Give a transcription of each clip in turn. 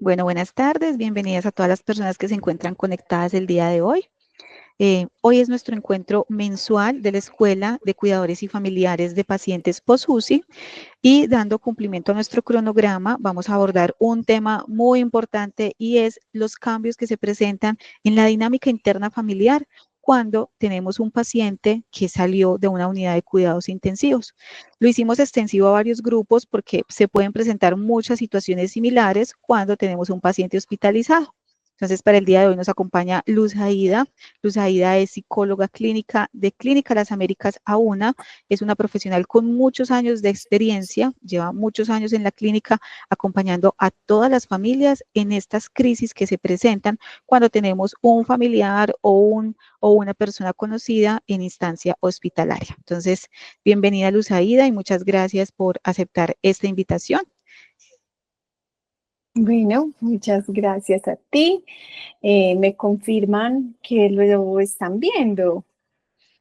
Bueno, buenas tardes, bienvenidas a todas las personas que se encuentran conectadas el día de hoy. Hoy es nuestro encuentro mensual de la Escuela de Cuidadores y Familiares de Pacientes POSUSI y dando cumplimiento a nuestro cronograma, vamos a abordar un tema muy importante y es los cambios que se presentan en la dinámica interna familiar cuando tenemos un paciente que salió de una unidad de cuidados intensivos. Lo hicimos extensivo a varios grupos porque se pueden presentar muchas situaciones similares cuando tenemos un paciente hospitalizado. Entonces, para el día de hoy nos acompaña Luz Aida. Luz Aida es psicóloga clínica de Clínica Las Américas A1, es una profesional con muchos años de experiencia, lleva muchos años en la clínica acompañando a todas las familias en estas crisis que se presentan cuando tenemos un familiar o una persona conocida en instancia hospitalaria. Entonces, bienvenida Luz Aida y muchas gracias por aceptar esta invitación. Bueno, muchas gracias a ti. Me confirman que lo están viendo.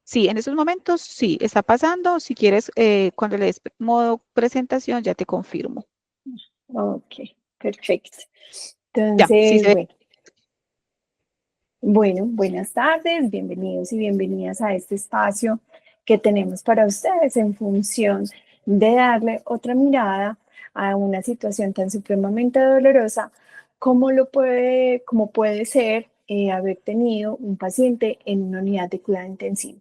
Sí, en estos momentos sí, está pasando. Si quieres, cuando le des modo presentación, ya te confirmo. Ok, perfecto. Ya, sí Entonces, se ve. buenas tardes, bienvenidos y bienvenidas a este espacio que tenemos para ustedes en función de darle otra mirada a una situación tan supremamente dolorosa como puede ser haber tenido un paciente en una unidad de cuidado intensivo.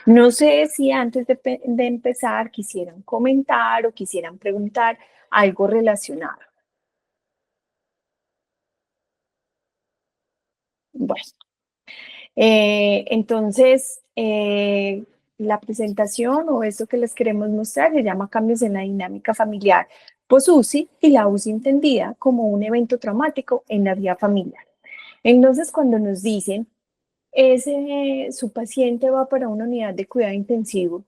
No sé si antes de empezar quisieran comentar o quisieran preguntar algo relacionado. Bueno, la presentación o esto que les queremos mostrar se llama Cambios en la dinámica familiar post-UCI y la UCI entendida como un evento traumático en la vida familiar. Entonces, cuando nos dicen su paciente va para una unidad de cuidado intensivo,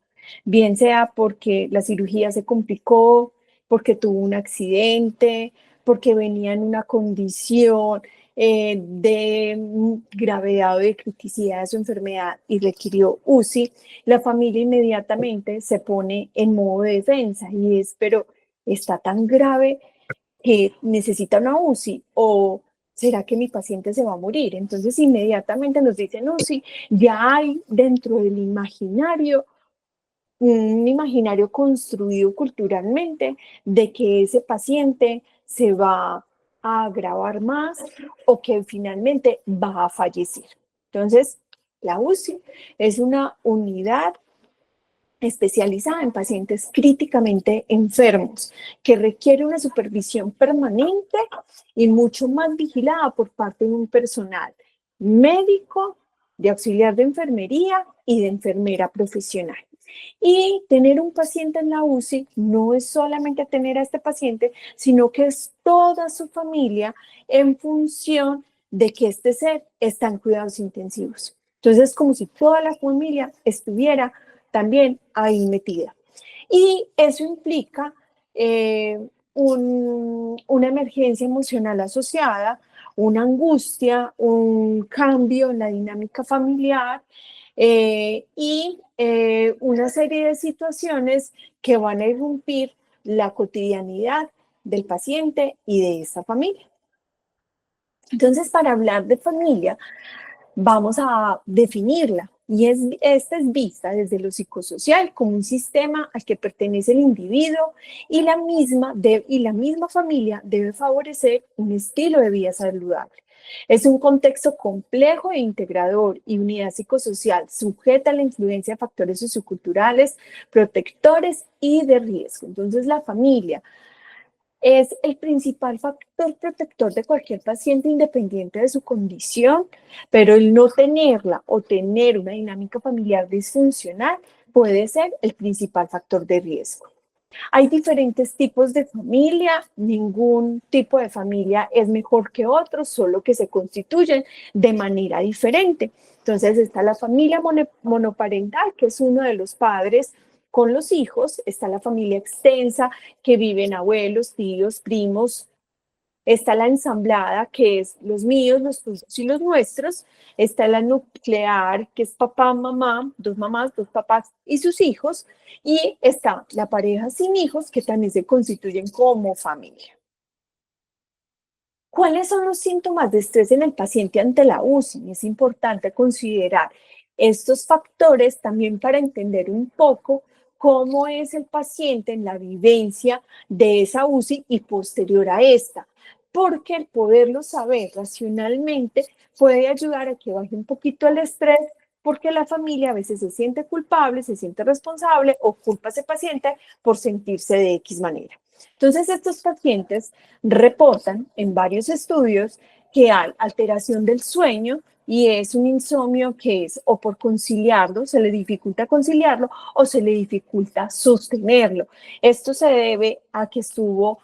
bien sea porque la cirugía se complicó, porque tuvo un accidente, porque venía en una condición de gravedad o de criticidad de su enfermedad y requirió UCI, la familia inmediatamente se pone en modo de defensa y es, pero está tan grave que necesita una UCI o ¿será que mi paciente se va a morir? Entonces inmediatamente nos dicen, no, sí, ya hay dentro del imaginario, un imaginario construido culturalmente de que ese paciente se va a agravar más o que finalmente va a fallecer. Entonces, la UCI es una unidad especializada en pacientes críticamente enfermos, que requiere una supervisión permanente y mucho más vigilada por parte de un personal médico, de auxiliar de enfermería y de enfermera profesional. Y tener un paciente en la UCI no es solamente tener a este paciente, sino que es toda su familia en función de que este ser está en cuidados intensivos. Entonces es como si toda la familia estuviera también ahí metida. Y eso implica una emergencia emocional asociada, una angustia, un cambio en la dinámica familiar una serie de situaciones que van a irrumpir la cotidianidad del paciente y de esa familia. Entonces, para hablar de familia, vamos a definirla. Esta es vista desde lo psicosocial como un sistema al que pertenece el individuo y la misma familia debe favorecer un estilo de vida saludable. Es un contexto complejo e integrador y unidad psicosocial sujeta a la influencia de factores socioculturales, protectores y de riesgo. Entonces, la familia es el principal factor protector de cualquier paciente independiente de su condición, pero el no tenerla o tener una dinámica familiar disfuncional puede ser el principal factor de riesgo. Hay diferentes tipos de familia, ningún tipo de familia es mejor que otro, solo que se constituyen de manera diferente. Entonces está la familia monoparental, que es uno de los padres con los hijos, está la familia extensa, que viven abuelos, tíos, primos, está la ensamblada, que es los míos, los tuyos y los nuestros. Está la nuclear, que es papá, mamá, dos mamás, dos papás y sus hijos. Y está la pareja sin hijos, que también se constituyen como familia. ¿Cuáles son los síntomas de estrés en el paciente ante la UCI? Es importante considerar estos factores también para entender un poco cómo es el paciente en la vivencia de esa UCI y posterior a esta, porque el poderlo saber racionalmente puede ayudar a que baje un poquito el estrés, porque la familia a veces se siente culpable, se siente responsable o culpa a ese paciente por sentirse de X manera. Entonces, estos pacientes reportan en varios estudios que hay alteración del sueño y es un insomnio que es o por conciliarlo, se le dificulta conciliarlo o se le dificulta sostenerlo. Esto se debe a que estuvo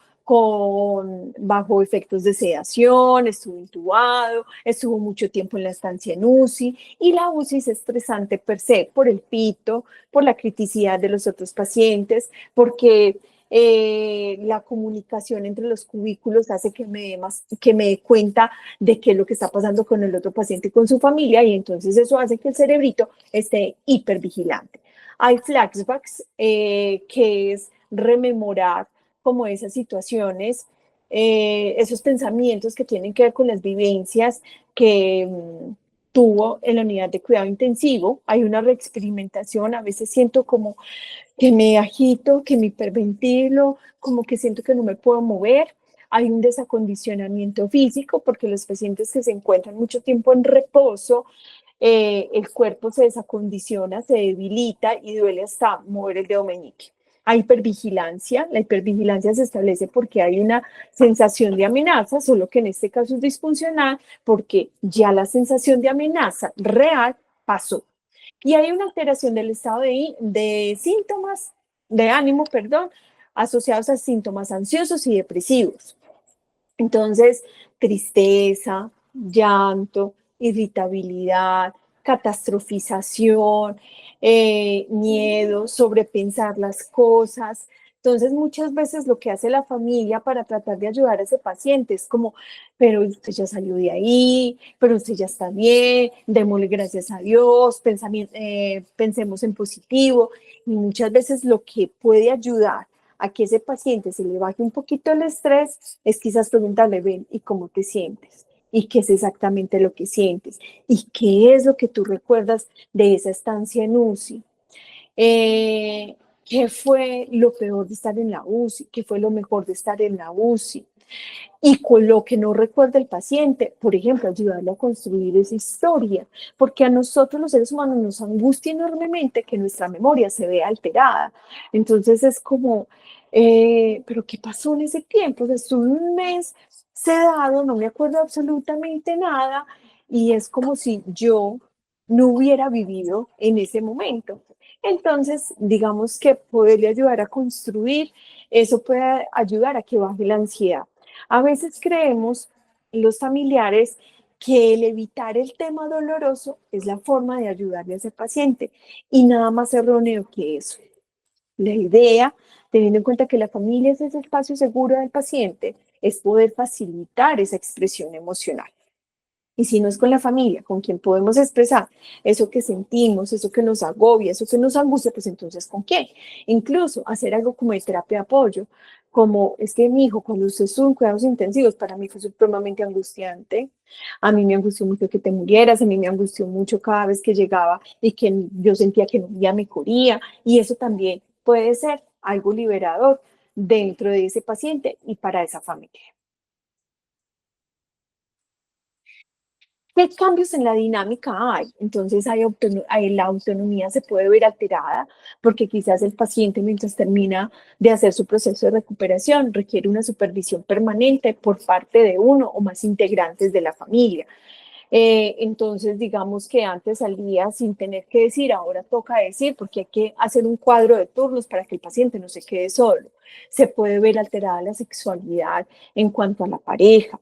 bajo efectos de sedación, estuvo intubado, estuvo mucho tiempo en la estancia en UCI y la UCI es estresante per se por el pito, por la criticidad de los otros pacientes, porque la comunicación entre los cubículos hace que me dé cuenta de qué es lo que está pasando con el otro paciente y con su familia y entonces eso hace que el cerebrito esté hipervigilante. Hay flashbacks, que es rememorar como esas situaciones, esos pensamientos que tienen que ver con las vivencias que tuvo en la unidad de cuidado intensivo. Hay una reexperimentación, a veces siento como que me agito, que me hiperventilo, como que siento que no me puedo mover. Hay un desacondicionamiento físico porque los pacientes que se encuentran mucho tiempo en reposo, el cuerpo se desacondiciona, se debilita y duele hasta mover el dedo meñique. Hay hipervigilancia, la hipervigilancia se establece porque hay una sensación de amenaza, solo que en este caso es disfuncional porque ya la sensación de amenaza real pasó. Y hay una alteración del estado de síntomas, de ánimo, perdón, asociados a síntomas ansiosos y depresivos. Entonces, tristeza, llanto, irritabilidad, catastrofización, miedo, sobrepensar las cosas. Entonces, muchas veces lo que hace la familia para tratar de ayudar a ese paciente es como, pero usted ya salió de ahí, pero usted ya está bien, démosle gracias a Dios, pensemos en positivo. Y muchas veces lo que puede ayudar a que ese paciente se le baje un poquito el estrés es quizás preguntarle, ven, ¿y cómo te sientes? ¿Y qué es exactamente lo que sientes? ¿Y qué es lo que tú recuerdas de esa estancia en UCI? Eh, ¿Qué fue lo peor de estar en la UCI? ¿Qué fue lo mejor de estar en la UCI? Y con lo que no recuerda el paciente, por ejemplo, ayudarlo a construir esa historia, porque a nosotros los seres humanos nos angustia enormemente que nuestra memoria se vea alterada. Entonces es como, pero ¿qué pasó en ese tiempo? O sea, estuve un mes sedado, no me acuerdo absolutamente nada, y es como si yo no hubiera vivido en ese momento. Entonces, digamos que poderle ayudar a construir, eso puede ayudar a que baje la ansiedad. A veces creemos los familiares que el evitar el tema doloroso es la forma de ayudarle a ese paciente y nada más erróneo que eso. La idea, teniendo en cuenta que la familia es ese espacio seguro del paciente, es poder facilitar esa expresión emocional. Y si no es con la familia, con quien podemos expresar eso que sentimos, eso que nos agobia, eso que nos angustia, pues entonces ¿con quién? Incluso hacer algo como de terapia de apoyo, como es que mi hijo, cuando usted estuvo en cuidados intensivos, para mí fue supremamente angustiante. A mí me angustió mucho que te murieras, a mí me angustió mucho cada vez que llegaba y que yo sentía que no ya me corría. Y eso también puede ser algo liberador dentro de ese paciente y para esa familia. ¿Qué cambios en la dinámica hay? Entonces la autonomía se puede ver alterada porque quizás el paciente mientras termina de hacer su proceso de recuperación requiere una supervisión permanente por parte de uno o más integrantes de la familia. Entonces, digamos que antes salía sin tener que decir, ahora toca decir, porque hay que hacer un cuadro de turnos para que el paciente no se quede solo. Se puede ver alterada la sexualidad en cuanto a la pareja.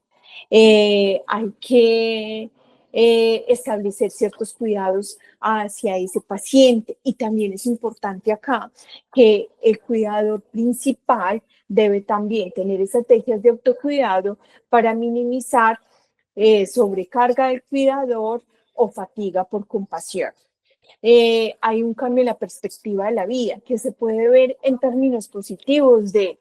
Hay que establecer ciertos cuidados hacia ese paciente y también es importante acá que el cuidador principal debe también tener estrategias de autocuidado para minimizar sobrecarga del cuidador o fatiga por compasión. Hay un cambio en la perspectiva de la vida que se puede ver en términos positivos de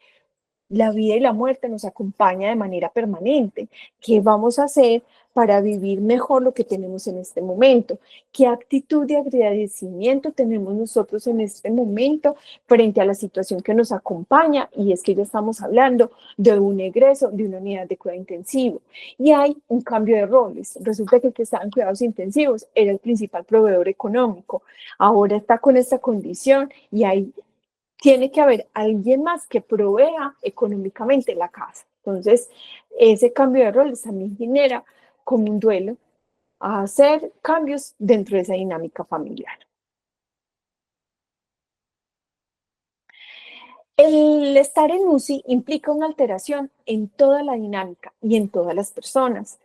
La vida y la muerte nos acompaña de manera permanente. ¿Qué vamos a hacer para vivir mejor lo que tenemos en este momento? ¿Qué actitud de agradecimiento tenemos nosotros en este momento frente a la situación que nos acompaña? Y es que ya estamos hablando de un egreso de una unidad de cuidado intensivo. Y hay un cambio de roles. Resulta que el que estaba en cuidados intensivos era el principal proveedor económico. Ahora está con esta condición y hay tiene que haber alguien más que provea económicamente la casa. Entonces, ese cambio de roles también genera como un duelo a hacer cambios dentro de esa dinámica familiar. El estar en UCI implica una alteración en toda la dinámica y en todas las personas.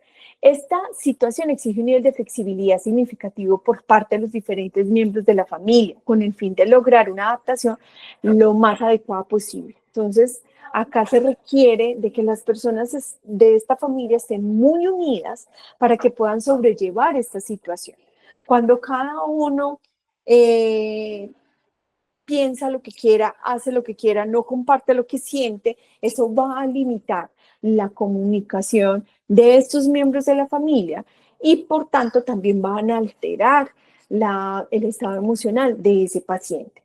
Esta situación exige un nivel de flexibilidad significativo por parte de los diferentes miembros de la familia, con el fin de lograr una adaptación lo más adecuada posible. Entonces, acá se requiere de que las personas de esta familia estén muy unidas para que puedan sobrellevar esta situación. Cuando cada uno piensa lo que quiera, hace lo que quiera, no comparte lo que siente, eso va a limitar la comunicación de estos miembros de la familia y por tanto también van a alterar el estado emocional de ese paciente.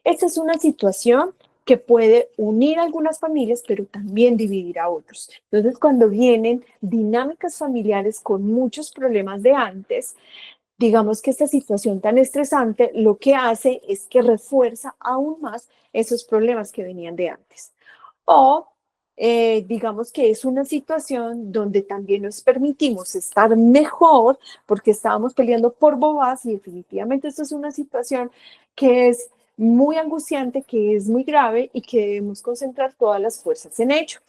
Esta es una situación que puede unir a algunas familias, pero también dividir a otros. Entonces, cuando vienen dinámicas familiares con muchos problemas de antes, digamos que esta situación tan estresante lo que hace es que refuerza aún más esos problemas que venían de antes. O digamos que es una situación donde también nos permitimos estar mejor porque estábamos peleando por bobas y definitivamente esto es una situación que es muy angustiante, que es muy grave y que debemos concentrar todas las fuerzas en ello.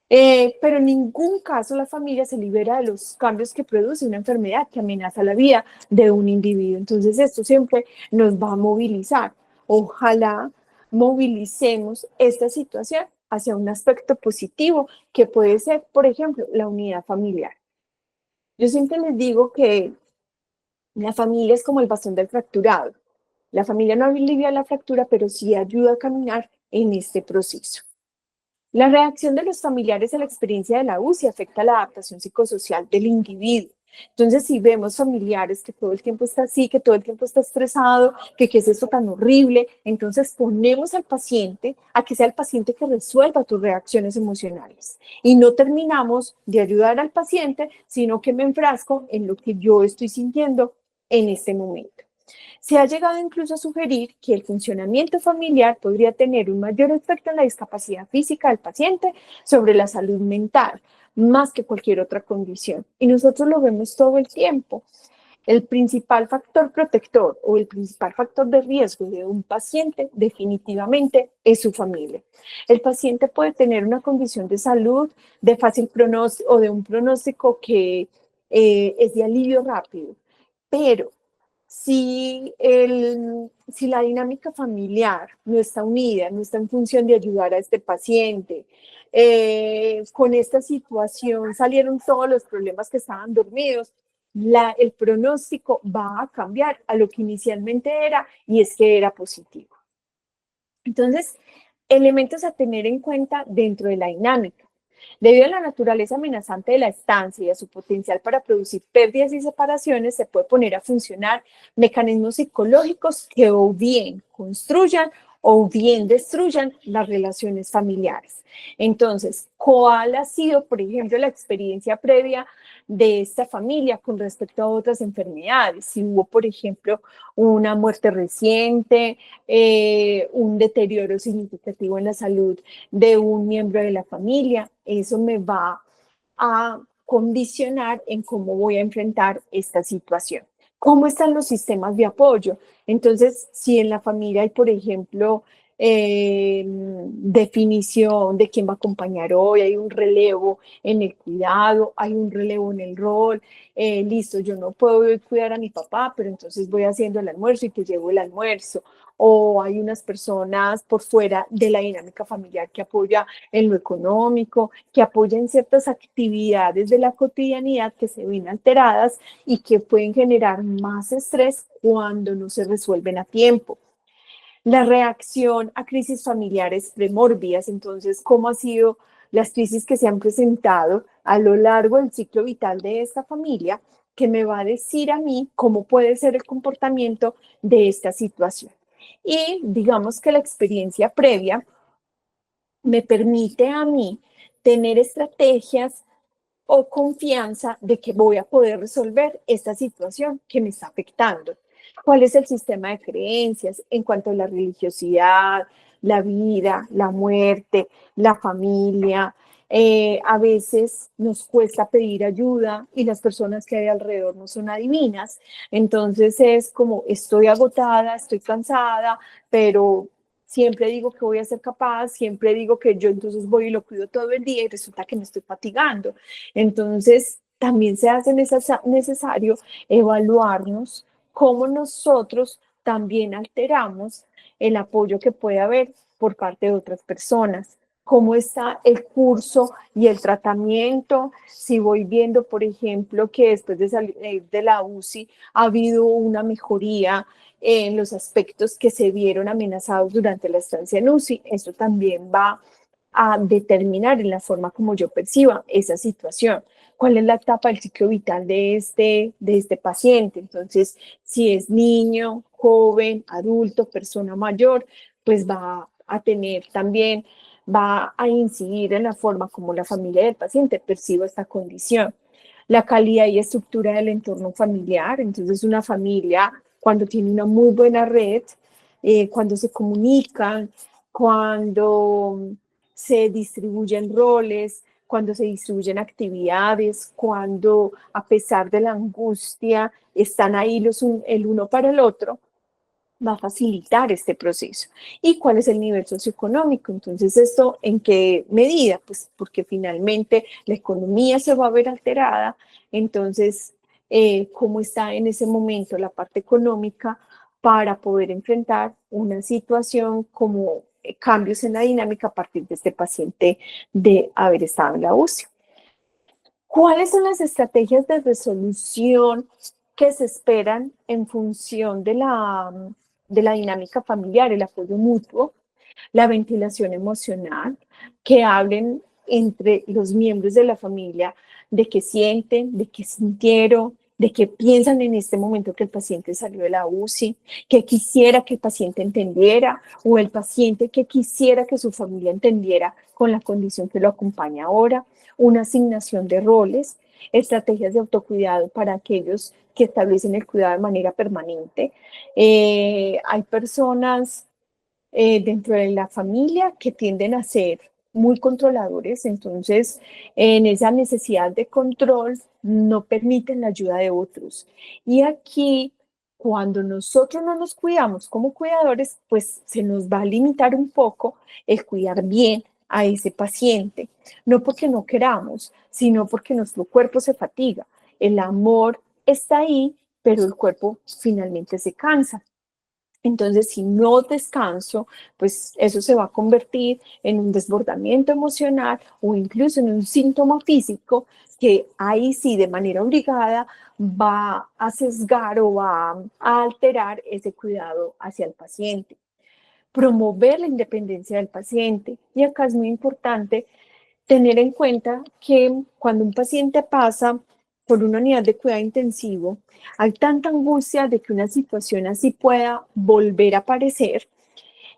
Pero en ningún caso la familia se libera de los cambios que produce una enfermedad que amenaza la vida de un individuo. Entonces esto siempre nos va a movilizar. Ojalá movilicemos esta situación hacia un aspecto positivo que puede ser, por ejemplo, la unidad familiar. Yo siempre les digo que la familia es como el bastón del fracturado. La familia no alivia la fractura, pero sí ayuda a caminar en este proceso. La reacción de los familiares a la experiencia de la UCI afecta la adaptación psicosocial del individuo. Entonces, si vemos familiares que todo el tiempo está así, que todo el tiempo está estresado, que qué es esto tan horrible, entonces ponemos al paciente a que sea el paciente que resuelva tus reacciones emocionales. Y no terminamos de ayudar al paciente, sino que me enfrasco en lo que yo estoy sintiendo en este momento. Se ha llegado incluso a sugerir que el funcionamiento familiar podría tener un mayor efecto en la discapacidad física del paciente sobre la salud mental, más que cualquier otra condición. Y nosotros lo vemos todo el tiempo. El principal factor protector o el principal factor de riesgo de un paciente definitivamente es su familia. El paciente puede tener una condición de salud de fácil pronóstico o de un pronóstico que es de alivio rápido, pero si la dinámica familiar no está unida, no está en función de ayudar a este paciente, con esta situación salieron todos los problemas que estaban dormidos, el pronóstico va a cambiar a lo que inicialmente era y es que era positivo. Entonces, elementos a tener en cuenta dentro de la dinámica. Debido a la naturaleza amenazante de la estancia y a su potencial para producir pérdidas y separaciones, se puede poner a funcionar mecanismos psicológicos que o bien construyan o bien destruyan las relaciones familiares. Entonces, ¿cuál ha sido, por ejemplo, la experiencia previa de esta familia con respecto a otras enfermedades? Si hubo, por ejemplo, una muerte reciente, un deterioro significativo en la salud de un miembro de la familia, eso me va a condicionar en cómo voy a enfrentar esta situación. ¿Cómo están los sistemas de apoyo? Entonces, si en la familia hay, por ejemplo, definición de quién va a acompañar hoy, hay un relevo en el cuidado, hay un relevo en el rol, listo, yo no puedo cuidar a mi papá, pero entonces voy haciendo el almuerzo y te llevo el almuerzo, o hay unas personas por fuera de la dinámica familiar que apoya en lo económico, que apoya en ciertas actividades de la cotidianidad que se ven alteradas y que pueden generar más estrés cuando no se resuelven a tiempo. La reacción a crisis familiares premórbidas, entonces, ¿cómo han sido las crisis que se han presentado a lo largo del ciclo vital de esta familia, que me va a decir a mí cómo puede ser el comportamiento de esta situación? Y digamos que la experiencia previa me permite a mí tener estrategias o confianza de que voy a poder resolver esta situación que me está afectando. ¿Cuál es el sistema de creencias en cuanto a la religiosidad, la vida, la muerte, la familia? A veces nos cuesta pedir ayuda y las personas que hay alrededor no son adivinas. Entonces es como estoy agotada, estoy cansada, pero siempre digo que voy a ser capaz, siempre digo que yo entonces voy y lo cuido todo el día y resulta que me estoy fatigando. Entonces, también se hace necesario evaluarnos cómo nosotros también alteramos el apoyo que puede haber por parte de otras personas, cómo está el curso y el tratamiento, si voy viendo, por ejemplo, que después de salir de la UCI ha habido una mejoría en los aspectos que se vieron amenazados durante la estancia en UCI, eso también va a determinar en la forma como yo perciba esa situación. ¿Cuál es la etapa del ciclo vital de este paciente? Entonces, si es niño, joven, adulto, persona mayor, pues va a tener también, va a incidir en la forma como la familia del paciente perciba esta condición. La calidad y estructura del entorno familiar, entonces una familia cuando tiene una muy buena red, cuando se comunican, cuando se distribuyen roles, cuando se distribuyen actividades, cuando a pesar de la angustia están ahí el uno para el otro, va a facilitar este proceso. ¿Y cuál es el nivel socioeconómico? Entonces, ¿esto en qué medida? Pues porque finalmente la economía se va a ver alterada, entonces, ¿cómo está en ese momento la parte económica para poder enfrentar una situación como cambios en la dinámica a partir de este paciente de haber estado en la UCI? ¿Cuáles son las estrategias de resolución que se esperan en función de la dinámica familiar, el apoyo mutuo, la ventilación emocional, que hablen entre los miembros de la familia de qué sienten, de qué sintieron, de qué piensan en este momento que el paciente salió de la UCI, que quisiera que el paciente entendiera o el paciente que quisiera que su familia entendiera con la condición que lo acompaña ahora, una asignación de roles, estrategias de autocuidado para aquellos que establecen el cuidado de manera permanente. Hay personas dentro de la familia que tienden a ser muy controladores, entonces en esa necesidad de control no permiten la ayuda de otros. Y aquí, cuando nosotros no nos cuidamos como cuidadores, pues se nos va a limitar un poco el cuidar bien a ese paciente, no porque no queramos, sino porque nuestro cuerpo se fatiga. El amor está ahí, pero el cuerpo finalmente se cansa. Entonces, si no descanso, pues eso se va a convertir en un desbordamiento emocional o incluso en un síntoma físico que ahí sí, de manera obligada, va a sesgar o va a alterar ese cuidado hacia el paciente. Promover la independencia del paciente. Y acá es muy importante tener en cuenta que cuando un paciente pasa por una unidad de cuidado intensivo, hay tanta angustia de que una situación así pueda volver a aparecer,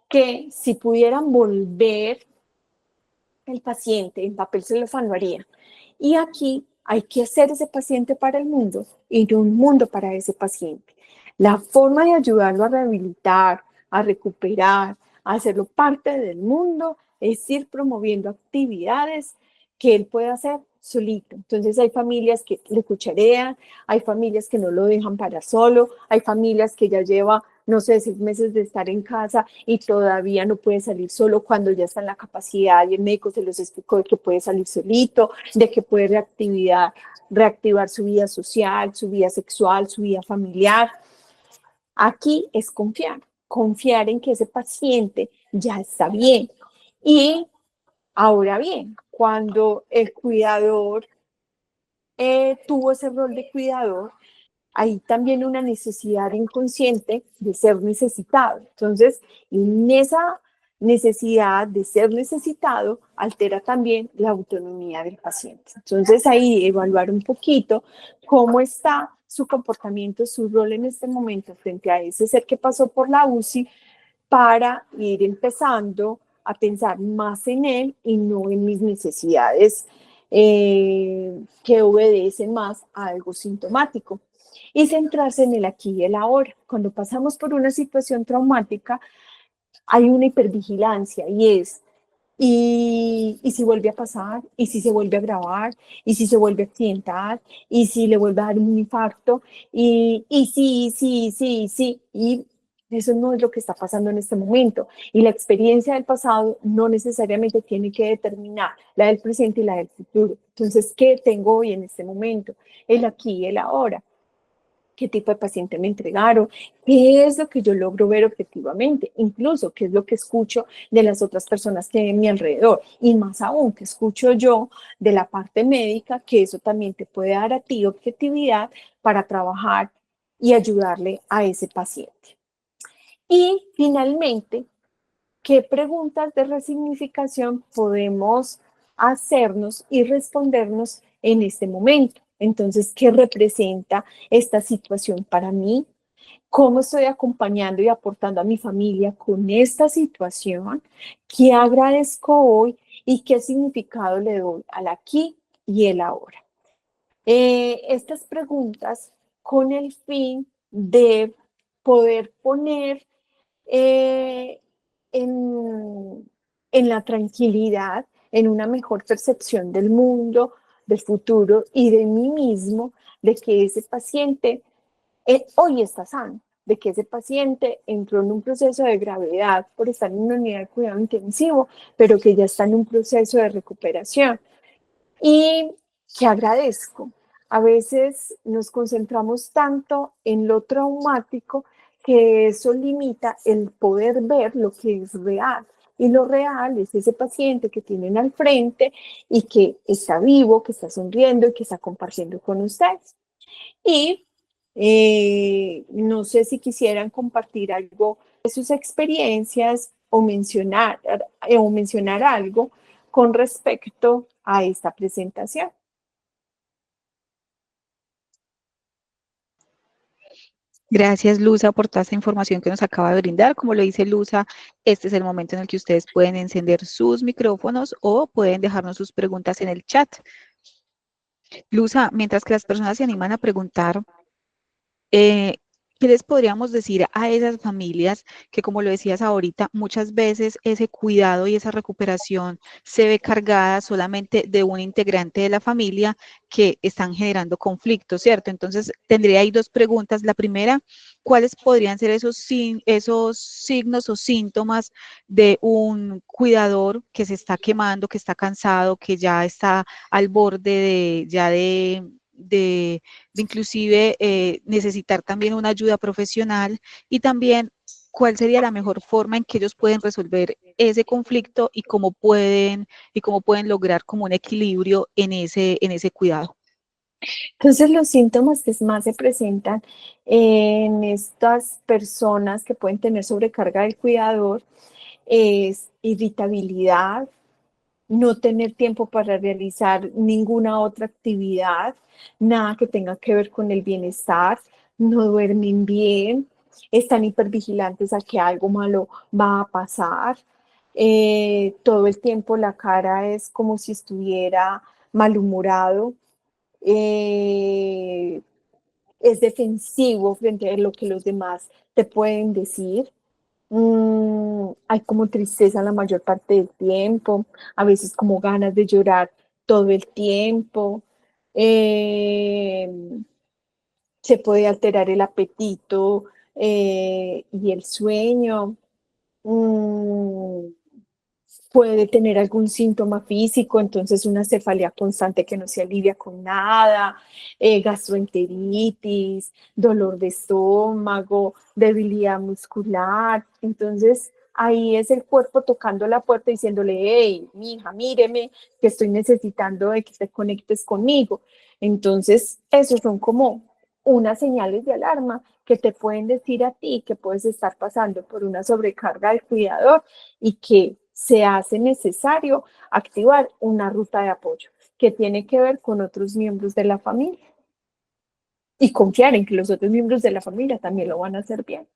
que si pudieran volver el paciente en papel celofán lo haría. Y aquí hay que hacer ese paciente para el mundo y no un mundo para ese paciente. La forma de ayudarlo a rehabilitar, a recuperar, a hacerlo parte del mundo es ir promoviendo actividades que él pueda hacer solito. Entonces hay familias que le cucharean, hay familias que no lo dejan para solo, hay familias que ya lleva, no sé, 6 meses de estar en casa y todavía no puede salir solo cuando ya está en la capacidad y el médico se los explicó de que puede salir solito, de que puede reactivar su vida social, su vida sexual, su vida familiar. Aquí es confiar en que ese paciente ya está bien. Y ahora bien, cuando el cuidador tuvo ese rol de cuidador, hay también una necesidad inconsciente de ser necesitado. Entonces, en esa necesidad de ser necesitado altera también la autonomía del paciente. Entonces, ahí evaluar un poquito cómo está su comportamiento, su rol en este momento frente a ese ser que pasó por la UCI, para ir empezando a pensar más en él y no en mis necesidades que obedecen más a algo sintomático. Y centrarse en el aquí y el ahora. Cuando pasamos por una situación traumática, hay una hipervigilancia y es, y si vuelve a pasar, y si se vuelve a grabar, y si se vuelve a accidentar, y si le vuelve a dar un infarto, y sí, y eso no es lo que está pasando en este momento. Y la experiencia del pasado no necesariamente tiene que determinar la del presente y la del futuro. Entonces, ¿qué tengo hoy en este momento? El aquí y el ahora. ¿Qué tipo de paciente me entregaron? ¿Qué es lo que yo logro ver objetivamente? Incluso, ¿qué es lo que escucho de las otras personas que hay en mi alrededor? Y más aún, ¿qué escucho yo de la parte médica? Que eso también te puede dar a ti objetividad para trabajar y ayudarle a ese paciente. Y finalmente, ¿qué preguntas de resignificación podemos hacernos y respondernos en este momento? Entonces, ¿qué representa esta situación para mí? ¿Cómo estoy acompañando y aportando a mi familia con esta situación? ¿Qué agradezco hoy y qué significado le doy al aquí y el ahora? Estas preguntas con el fin de poder poner eh, en, en la tranquilidad, en una mejor percepción del mundo, del futuro y de mí mismo, de que ese paciente hoy está sano, de que ese paciente entró en un proceso de gravedad por estar en una unidad de cuidado intensivo, pero que ya está en un proceso de recuperación. Y que agradezco. A veces nos concentramos tanto en lo traumático que eso limita el poder ver lo que es real. Y lo real es ese paciente que tienen al frente y que está vivo, que está sonriendo y que está compartiendo con ustedes. Y no sé si quisieran compartir algo de sus experiencias o mencionar algo con respecto a esta presentación. Gracias, Luza, por toda esta información que nos acaba de brindar. Como lo dice Luza, este es el momento en el que ustedes pueden encender sus micrófonos o pueden dejarnos sus preguntas en el chat. Luza, mientras que las personas se animan a preguntar, eh, ¿qué les podríamos decir a esas familias que, como lo decías ahorita, muchas veces ese cuidado y esa recuperación se ve cargada solamente de un integrante de la familia que están generando conflictos, ¿cierto? Entonces, tendría ahí dos preguntas. La primera, ¿cuáles podrían ser esos signos o síntomas de un cuidador que se está quemando, que está cansado, que ya está al borde de inclusive necesitar también una ayuda profesional, y también cuál sería la mejor forma en que ellos pueden resolver ese conflicto y cómo pueden lograr como un equilibrio en ese cuidado? Entonces, los síntomas que más se presentan en estas personas que pueden tener sobrecarga del cuidador es irritabilidad, no tener tiempo para realizar ninguna otra actividad, nada que tenga que ver con el bienestar, no duermen bien, están hipervigilantes a que algo malo va a pasar, todo el tiempo la cara es como si estuviera malhumorado, eh, es defensivo frente a lo que los demás te pueden decir. Hay como tristeza la mayor parte del tiempo, a veces como ganas de llorar todo el tiempo. Eh, Se puede alterar el apetito y el sueño. Mm, Puede tener algún síntoma físico, entonces una cefalea constante que no se alivia con nada, gastroenteritis, dolor de estómago, debilidad muscular. Entonces ahí es el cuerpo tocando la puerta diciéndole, hey, mija, míreme, que estoy necesitando de que te conectes conmigo. Entonces, esos son como unas señales de alarma que te pueden decir a ti que puedes estar pasando por una sobrecarga del cuidador y que se hace necesario activar una ruta de apoyo que tiene que ver con otros miembros de la familia y confiar en que los otros miembros de la familia también lo van a hacer bien.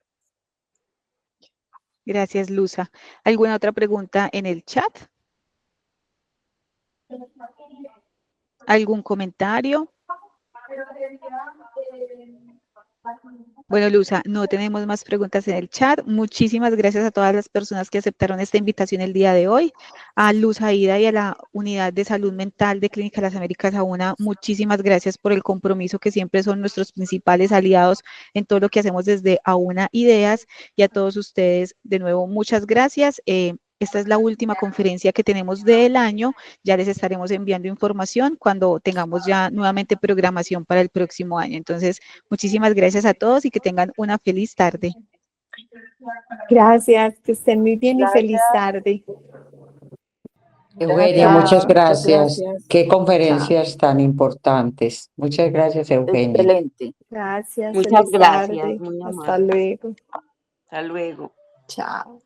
Gracias, Luza. ¿Alguna otra pregunta en el chat? ¿Algún comentario? Bueno, Luza, no tenemos más preguntas en el chat. Muchísimas gracias a todas las personas que aceptaron esta invitación el día de hoy. A Luz Aida y a la Unidad de Salud Mental de Clínica Las Américas AUNA, muchísimas gracias por el compromiso que siempre son nuestros principales aliados en todo lo que hacemos desde AUNA Ideas. Y a todos ustedes, de nuevo, muchas gracias. Esta es la última conferencia que tenemos del año. Ya les estaremos enviando información cuando tengamos ya nuevamente programación para el próximo año. Entonces, muchísimas gracias a todos y que tengan una feliz tarde. Gracias, que estén muy bien y feliz tarde. Eugenia, muchas gracias. Qué conferencias tan importantes. Muchas gracias, Eugenia. Excelente. Gracias, Muchas feliz gracias. tarde. Muy amable. Hasta luego. Hasta luego. Chao.